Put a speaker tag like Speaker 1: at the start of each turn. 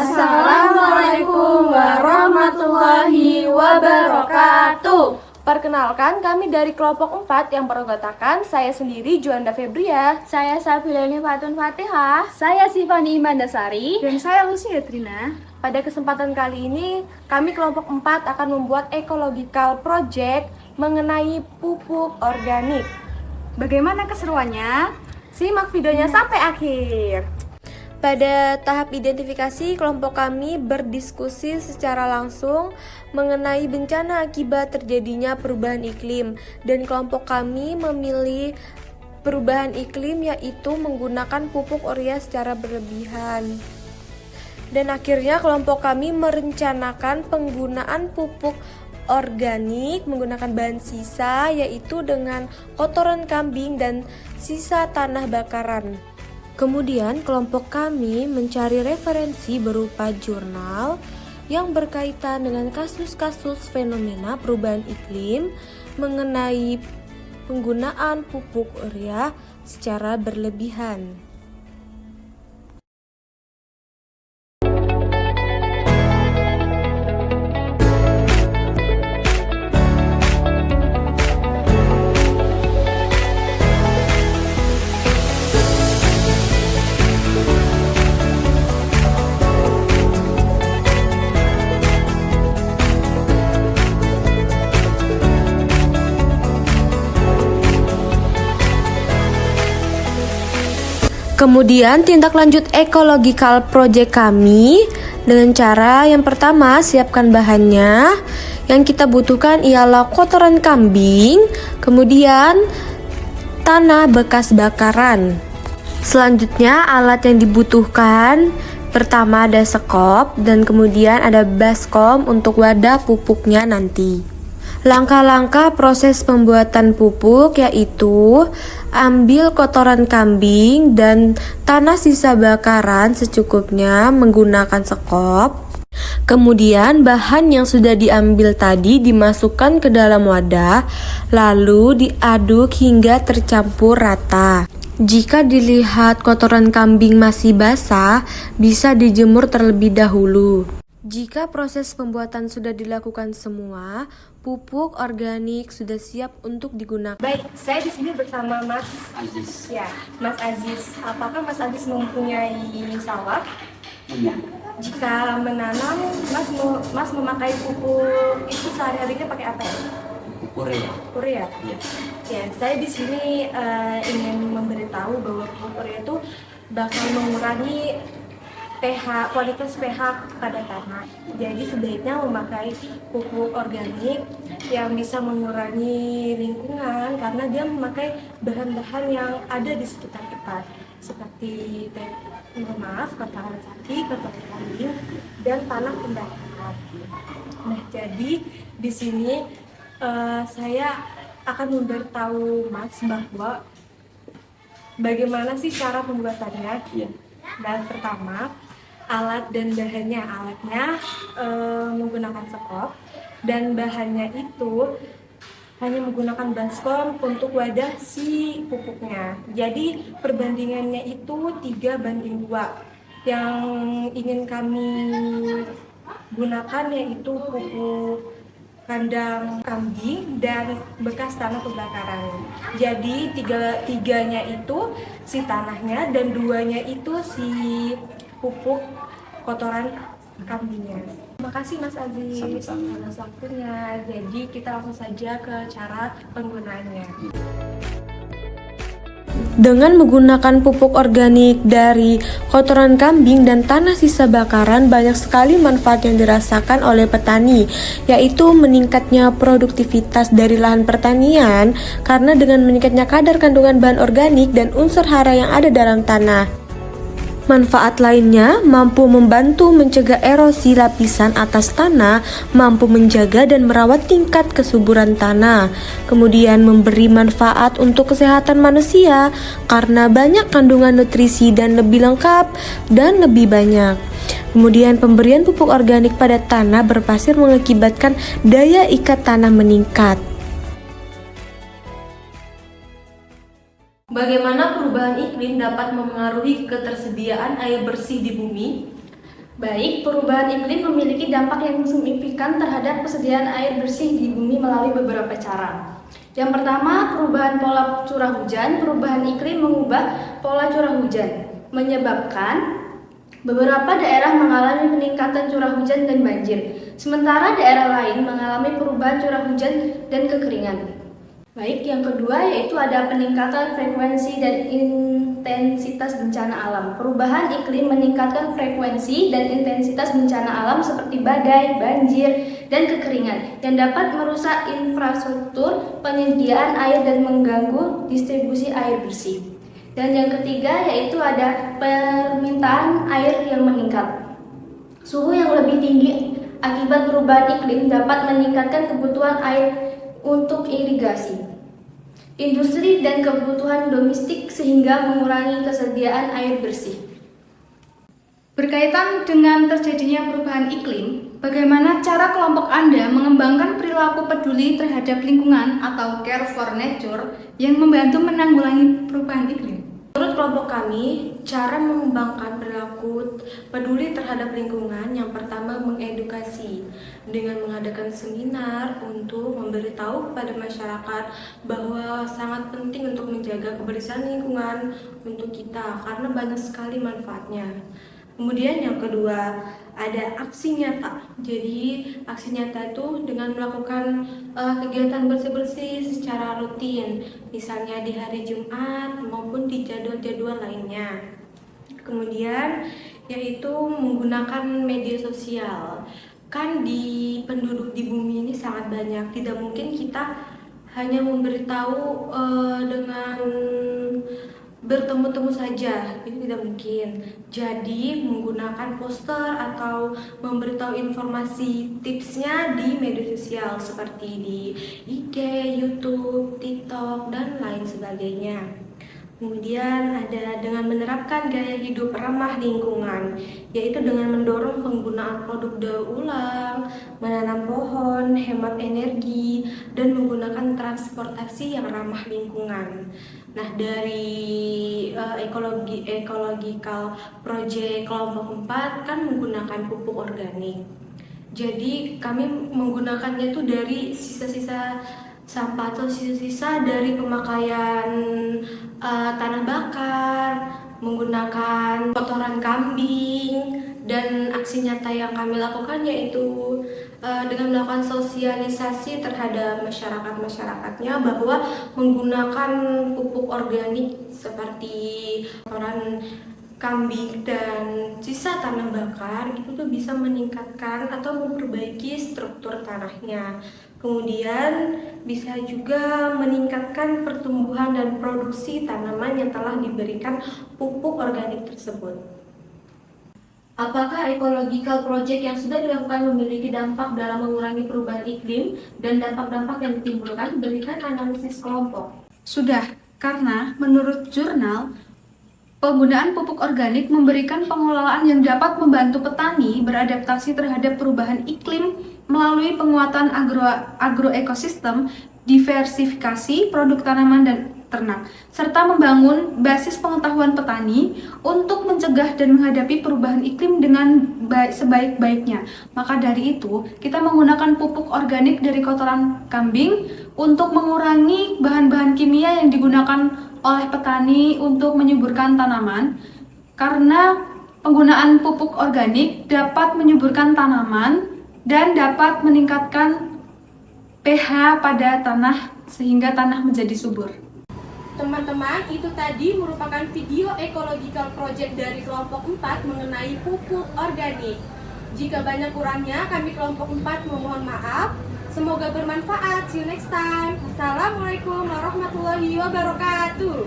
Speaker 1: Assalamualaikum warahmatullahi wabarakatuh.
Speaker 2: Perkenalkan, kami dari kelompok 4 yang beranggotakan saya sendiri Juanda Febria,
Speaker 1: Saya Sabilani Fatun Fatihah.
Speaker 3: Saya Sifani Imandasari.
Speaker 4: Dan saya Lucia Trina.
Speaker 2: Pada kesempatan kali ini, kami kelompok 4 akan membuat ecological project mengenai pupuk organik.
Speaker 4: Bagaimana keseruannya?
Speaker 2: Simak videonya sampai akhir. Pada tahap identifikasi, kelompok kami berdiskusi secara langsung mengenai bencana akibat terjadinya perubahan iklim, dan kelompok kami memilih perubahan iklim yaitu menggunakan pupuk urea secara berlebihan. Dan akhirnya kelompok kami merencanakan penggunaan pupuk organik menggunakan bahan sisa yaitu dengan kotoran kambing dan sisa tanah bakaran. Kemudian kelompok kami mencari referensi berupa jurnal yang berkaitan dengan kasus-kasus fenomena perubahan iklim mengenai penggunaan pupuk urea secara berlebihan. Kemudian tindak lanjut ecological project kami dengan cara yang pertama siapkan bahannya. Yang kita butuhkan ialah kotoran kambing, kemudian tanah bekas bakaran. Selanjutnya alat yang dibutuhkan pertama ada sekop dan kemudian ada baskom untuk wadah pupuknya nanti. Langkah-langkah proses pembuatan pupuk yaitu ambil kotoran kambing dan tanah sisa bakaran secukupnya menggunakan sekop. Kemudian bahan yang sudah diambil tadi dimasukkan ke dalam wadah, lalu diaduk hingga tercampur rata. Jika dilihat kotoran kambing masih basah, bisa dijemur terlebih dahulu. Jika proses pembuatan sudah dilakukan semua, pupuk organik sudah siap untuk digunakan. Baik, saya di sini bersama Mas
Speaker 5: Aziz.
Speaker 2: Ya, Mas Aziz. Apakah Mas Aziz mempunyai sawah?
Speaker 5: Punya.
Speaker 2: Jika menanam, Mas memakai pupuk itu sehari-harinya pakai apa ya?
Speaker 5: Urea.
Speaker 2: Urea.
Speaker 5: Iya.
Speaker 2: Ya, saya di sini ingin memberitahu bahwa pupuk urea itu bakal mengurangi kualitas pH pada tanah. Jadi sebaiknya memakai pupuk organik yang bisa mengurangi lingkungan karena dia memakai bahan-bahan yang ada di sekitar kita seperti kotoran sapi, kotoran kambing, dan tanah pembakaran. Nah, jadi di sini saya akan memberitahu Mas bahwa bagaimana sih cara pembuatannya.
Speaker 5: Iya.
Speaker 2: Dan pertama, alat dan bahannya. Alatnya menggunakan sekop dan bahannya itu hanya menggunakan baskom untuk wadah si pupuknya. Jadi perbandingannya itu 3:2. Yang ingin kami gunakan yaitu pupuk kandang kambing dan bekas tanah pembakaran. Jadi tiganya itu si tanahnya dan 2-nya itu si pupuk kotoran kambingnya. Terima kasih Mas Aziz
Speaker 5: Sama-sama.
Speaker 2: atas waktunya. Jadi kita langsung saja ke cara penggunaannya. Dengan menggunakan pupuk organik dari kotoran kambing dan tanah sisa bakaran, banyak sekali manfaat yang dirasakan oleh petani, yaitu meningkatnya produktivitas dari lahan pertanian karena dengan meningkatnya kadar kandungan bahan organik dan unsur hara yang ada dalam tanah. Manfaat lainnya mampu membantu mencegah erosi lapisan atas tanah, mampu menjaga dan merawat tingkat kesuburan tanah. Kemudian memberi manfaat untuk kesehatan manusia karena banyak kandungan nutrisi dan lebih lengkap dan lebih banyak. Kemudian pemberian pupuk organik pada tanah berpasir mengakibatkan daya ikat tanah meningkat. Bagaimana perubahan iklim dapat memengaruhi ketersediaan air bersih di bumi?
Speaker 3: Baik, perubahan iklim memiliki dampak yang signifikan terhadap persediaan air bersih di bumi melalui beberapa cara. Yang pertama, perubahan pola curah hujan. Perubahan iklim mengubah pola curah hujan, menyebabkan beberapa daerah mengalami peningkatan curah hujan dan banjir, sementara daerah lain mengalami perubahan curah hujan dan kekeringan. Baik, yang kedua yaitu ada peningkatan frekuensi dan intensitas bencana alam. Perubahan iklim meningkatkan frekuensi dan intensitas bencana alam seperti badai, banjir, dan kekeringan yang dapat merusak infrastruktur penyediaan air dan mengganggu distribusi air bersih. Dan yang ketiga yaitu ada permintaan air yang meningkat. Suhu yang lebih tinggi akibat perubahan iklim dapat meningkatkan kebutuhan air untuk irigasi, industri, dan kebutuhan domestik sehingga mengurangi kesediaan air bersih.
Speaker 4: Berkaitan dengan terjadinya perubahan iklim, bagaimana cara kelompok Anda mengembangkan perilaku peduli terhadap lingkungan atau care for nature yang membantu menanggulangi perubahan iklim?
Speaker 2: Menurut kelompok kami, cara mengembangkan perilaku peduli terhadap lingkungan yang pertama mengedukasi dengan mengadakan seminar untuk memberitahu kepada masyarakat bahwa sangat penting untuk menjaga kebersihan lingkungan untuk kita karena banyak sekali manfaatnya. Kemudian yang kedua, ada aksi nyata. Jadi aksi nyata itu dengan melakukan kegiatan bersih-bersih secara rutin, misalnya di hari Jumat maupun di jadwal-jadwal lainnya. Kemudian yaitu menggunakan media sosial. Kan di penduduk di bumi ini sangat banyak, tidak mungkin kita hanya memberitahu dengan bertemu-temu saja, itu tidak mungkin. Jadi menggunakan poster atau memberitahu informasi tipsnya di media sosial seperti di IG, YouTube, TikTok, dan lain sebagainya. Kemudian ada dengan menerapkan gaya hidup ramah lingkungan, yaitu dengan mendorong penggunaan produk daur ulang, menanam pohon, hemat energi, dan menggunakan transportasi yang ramah lingkungan. Nah, dari ecological project kelompok 4 kan menggunakan pupuk organik. Jadi kami menggunakannya itu dari sisa-sisa sampah atau sisa-sisa dari pemakaian tanah bakar, menggunakan kotoran kambing, dan aksi nyata yang kami lakukan yaitu dengan melakukan sosialisasi terhadap masyarakatnya bahwa menggunakan pupuk organik seperti kotoran kambing dan sisa tanah bakar itu tuh bisa meningkatkan atau memperbaiki struktur tanahnya. Kemudian bisa juga meningkatkan pertumbuhan dan produksi tanaman yang telah diberikan pupuk organik tersebut.
Speaker 1: Apakah ecological project yang sudah dilakukan memiliki dampak dalam mengurangi perubahan iklim dan dampak-dampak yang ditimbulkan? Berikan analisis kelompok.
Speaker 4: Sudah, karena menurut jurnal, penggunaan pupuk organik memberikan pengelolaan yang dapat membantu petani beradaptasi terhadap perubahan iklim melalui penguatan agroekosistem, diversifikasi produk tanaman dan ternak, serta membangun basis pengetahuan petani untuk mencegah dan menghadapi perubahan iklim dengan sebaik-baiknya. Maka dari itu, kita menggunakan pupuk organik dari kotoran kambing untuk mengurangi bahan-bahan kimia yang digunakan oleh petani untuk menyuburkan tanaman, karena penggunaan pupuk organik dapat menyuburkan tanaman dan dapat meningkatkan pH pada tanah sehingga tanah menjadi subur.
Speaker 2: Teman-teman, itu tadi merupakan video ecological project dari kelompok 4 mengenai pupuk organik. Jika banyak kurangnya, kami kelompok 4 memohon maaf. Semoga bermanfaat. See you next time. Assalamualaikum warahmatullahi wabarakatuh.